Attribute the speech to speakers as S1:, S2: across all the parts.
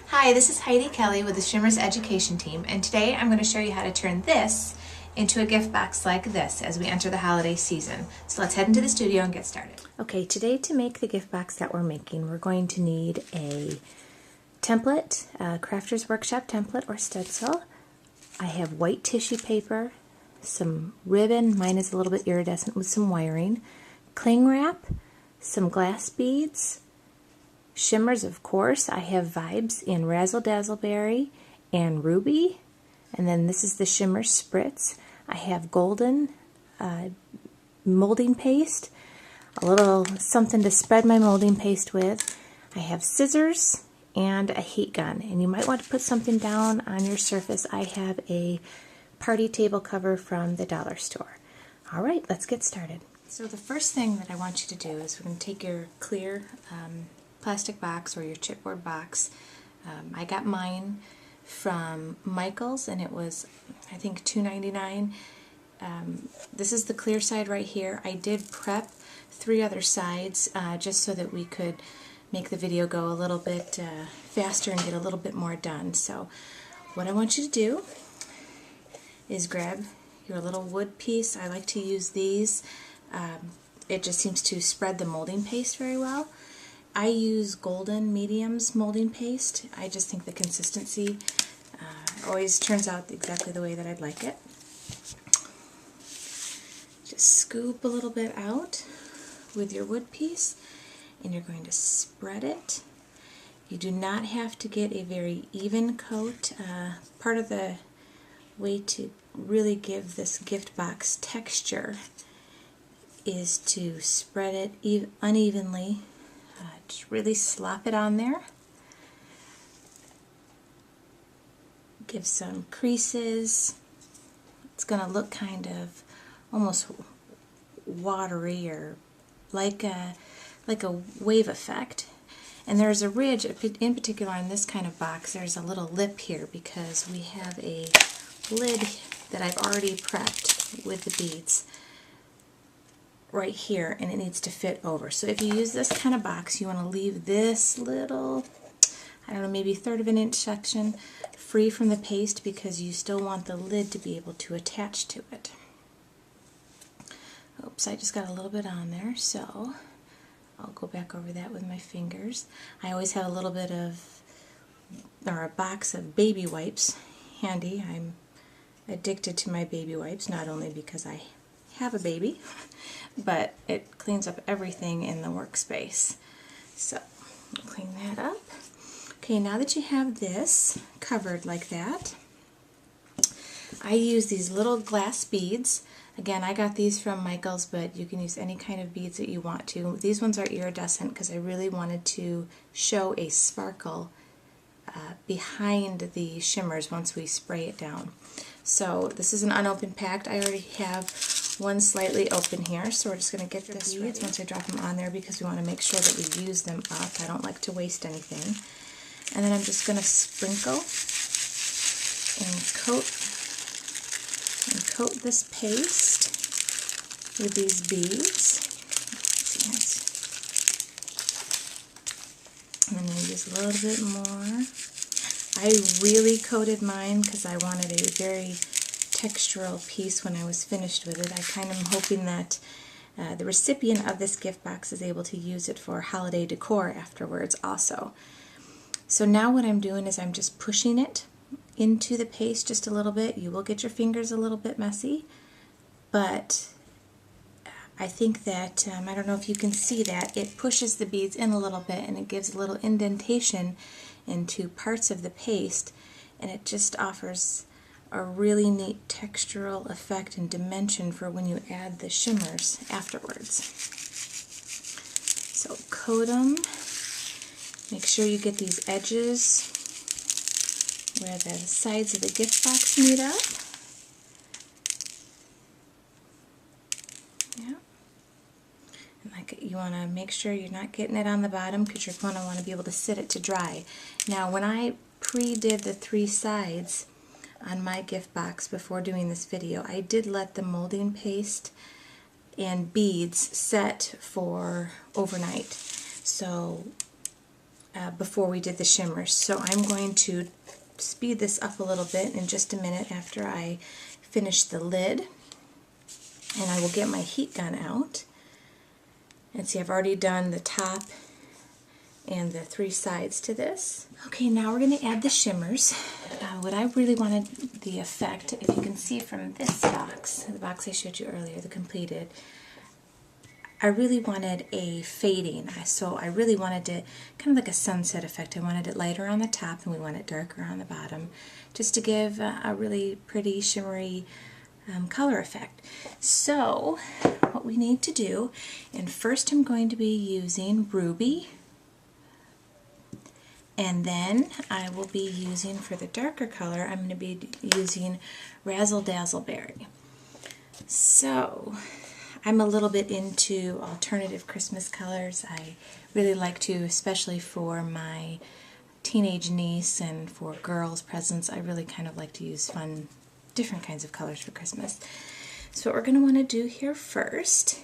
S1: Hi, this is Heidi Kelly with the Shimmerz Education Team, and today I'm going to show you how to turn this into a gift box like this as we enter the holiday season. So let's head into the studio and get started. Okay, today to make the gift box that we're making, we're going to need a template, a Crafter's Workshop template or stencil. I have white tissue paper, some ribbon, mine is a little bit iridescent with some wiring, cling wrap, some glass beads, Shimmerz, of course. I have Vibes in Razzle Dazzle Berry and Ruby. And then this is the Shimmerz Spritz. I have golden molding paste, a little something to spread my molding paste with. I have scissors and a heat gun. And you might want to put something down on your surface. I have a party table cover from the dollar store. All right, let's get started. So the first thing that I want you to do is we're going to take your clear plastic box or your chipboard box. I got mine from Michael's and it was, I think, $2.99. This is the clear side right here. I did prep 3 other sides just so that we could make the video go a little bit faster and get a little bit more done. So what I want you to do is grab your little wood piece. I like to use these. It just seems to spread the molding paste very well. I use Golden Medium's molding paste. I just think the consistency always turns out exactly the way that I'd like it. Just scoop a little bit out with your wood piece and you're going to spread it. You do not have to get a very even coat. Part of the way to really give this gift box texture is to spread it unevenly. Just really slop it on there. Give some creases. It's going to look kind of almost watery or like a wave effect. And there's a ridge, in particular on this kind of box, there's a little lip here because we have a lid that I've already prepped with the beads right here, and it needs to fit over. So if you use this kind of box, you want to leave this little, I don't know, maybe 1/3 of an inch section free from the paste because you still want the lid to be able to attach to it. Oops, I just got a little bit on there, so I'll go back over that with my fingers. I always have a little bit of, or a box of baby wipes handy. I'm addicted to my baby wipes, not only because I have a baby, but it cleans up everything in the workspace. So clean that up. Okay, now that you have this covered like that, I use these little glass beads. Again, I got these from Michael's, but you can use any kind of beads that you want to. These ones are iridescent because I really wanted to show a sparkle behind the Shimmerz once we spray it down. So this is an unopened pack. I already have one slightly open here, so we're just going to get the beads once I drop them on there because we want to make sure that we use them up. I don't like to waste anything. And then I'm just going to sprinkle and coat this paste with these beads. And then use a little bit more. I really coated mine because I wanted a very textural piece when I was finished with it. I kind of am hoping that the recipient of this gift box is able to use it for holiday decor afterwards also. So now what I'm doing is I'm just pushing it into the paste just a little bit. You will get your fingers a little bit messy, but I think that, I don't know if you can see that, it pushes the beads in a little bit and it gives a little indentation into parts of the paste, and it just offers a really neat textural effect and dimension for when you add the Shimmerz afterwards. So coat them. Make sure you get these edges where the sides of the gift box meet up. Yeah. And like, you want to make sure you're not getting it on the bottom because you're going to want to be able to sit it to dry. Now when I pre-did the 3 sides on my gift box before doing this video, I did let the molding paste and beads set for overnight. So before we did the shimmers. So I'm going to speed this up a little bit in just a minute after I finish the lid. And I will get my heat gun out. And see, I've already done the top and the 3 sides to this. Okay, now we're going to add the shimmers. What I really wanted the effect, if you can see from this box, the box I showed you earlier, the completed, I really wanted a fading. So I really wanted it kind of like a sunset effect. I wanted it lighter on the top and we want it darker on the bottom, just to give a really pretty shimmery color effect. So what we need to do, and first I'm going to be using Ruby, and then I will be using, for the darker color, I'm going to be using Razzle Dazzle Berry. So I'm a little bit into alternative Christmas colors. I really like to, especially for my teenage niece and for girls' presents, I really kind of like to use fun, different kinds of colors for Christmas. So what we're going to want to do here first,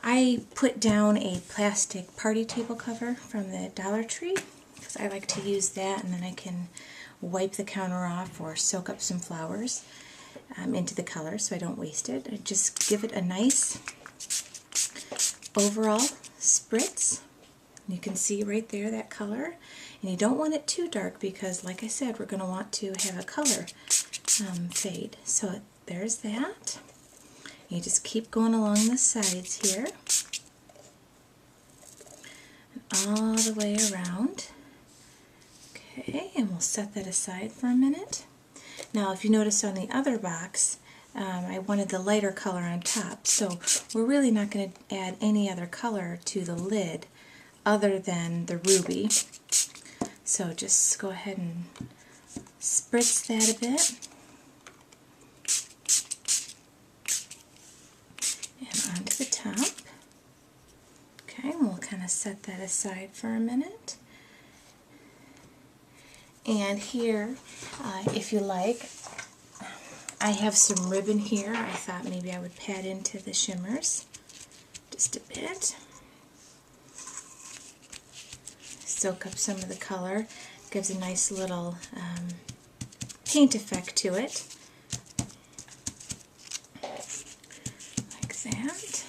S1: I put down a plastic party table cover from the Dollar Tree, because I like to use that, and then I can wipe the counter off or soak up some flowers into the color so I don't waste it. I just give it a nice overall spritz. You can see right there that color, and you don't want it too dark because, like I said, we're going to want to have a color fade. So there's that. You just keep going along the sides here and all the way around. Okay, and we'll set that aside for a minute. Now, if you notice on the other box, I wanted the lighter color on top, so we're really not going to add any other color to the lid other than the ruby. So just go ahead and spritz that a bit. And onto the top. Okay, and we'll kind of set that aside for a minute. And here, if you like, I have some ribbon here. I thought maybe I would pat into the shimmers just a bit. Soak up some of the color. Gives a nice little paint effect to it. Like that.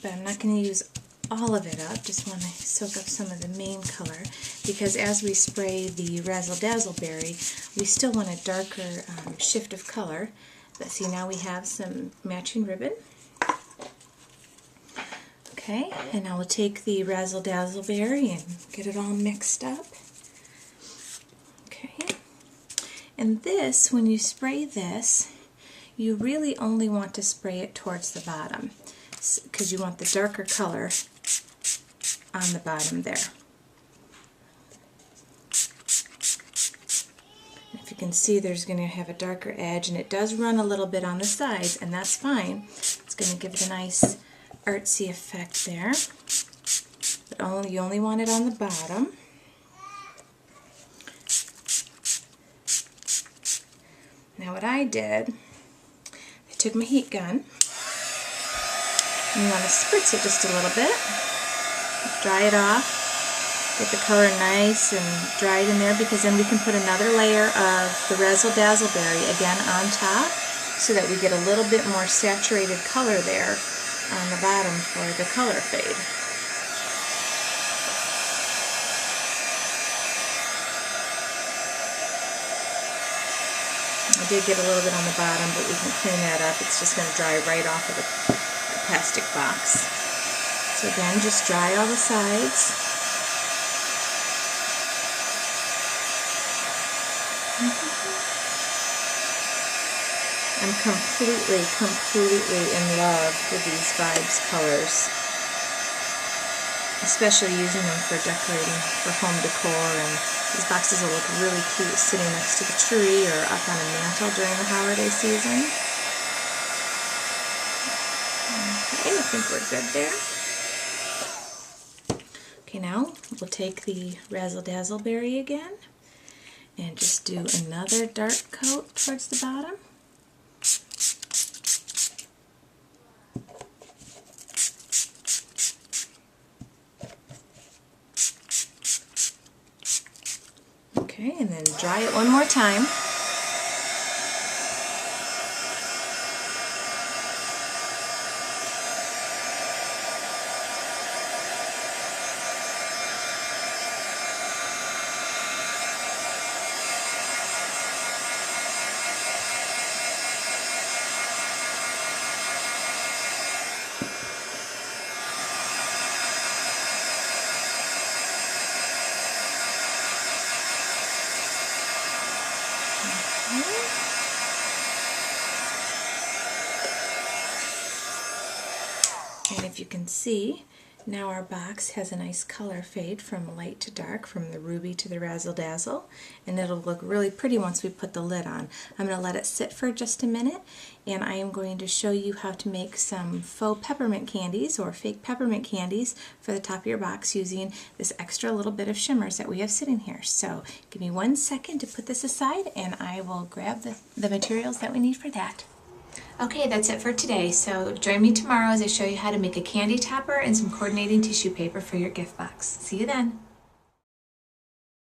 S1: But I'm not going to use all of it up, just want to soak up some of the main color, because as we spray the Razzle Dazzle Berry, we still want a darker shift of color. But see, now we have some matching ribbon. Okay, and now we'll take the Razzle Dazzle Berry and get it all mixed up. Okay, and this, when you spray this, you really only want to spray it towards the bottom, because you want the darker color on the bottom there. If you can see, there's going to have a darker edge, and it does run a little bit on the sides, and that's fine. It's going to give it a nice artsy effect there. But you only want it on the bottom. Now what I did, I took my heat gun, and you want to spritz it just a little bit. Dry it off, get the color nice and dried in there, because then we can put another layer of the Razzle Dazzle Berry again on top, so that we get a little bit more saturated color there on the bottom for the color fade. I did get a little bit on the bottom, but we can clean that up. It's just going to dry right off of the plastic box. So again, just dry all the sides. I'm completely in love with these Vibes colors, especially using them for decorating for home decor, and these boxes will look really cute sitting next to the tree or up on a mantle during the holiday season. Okay, I think we're good there. Okay, now we'll take the Razzle Dazzle Berry again and just do another dark coat towards the bottom. Okay, and then dry it one more time. And if you can see, now our box has a nice color fade from light to dark, from the ruby to the razzle dazzle, and it'll look really pretty once we put the lid on. I'm going to let it sit for just a minute, and I am going to show you how to make some faux peppermint candies or fake peppermint candies for the top of your box using this extra little bit of Shimmerz that we have sitting here. So give me 1 second to put this aside, and I will grab the materials that we need for that. Okay, that's it for today, so join me tomorrow as I show you how to make a candy topper and some coordinating tissue paper for your gift box. See you then!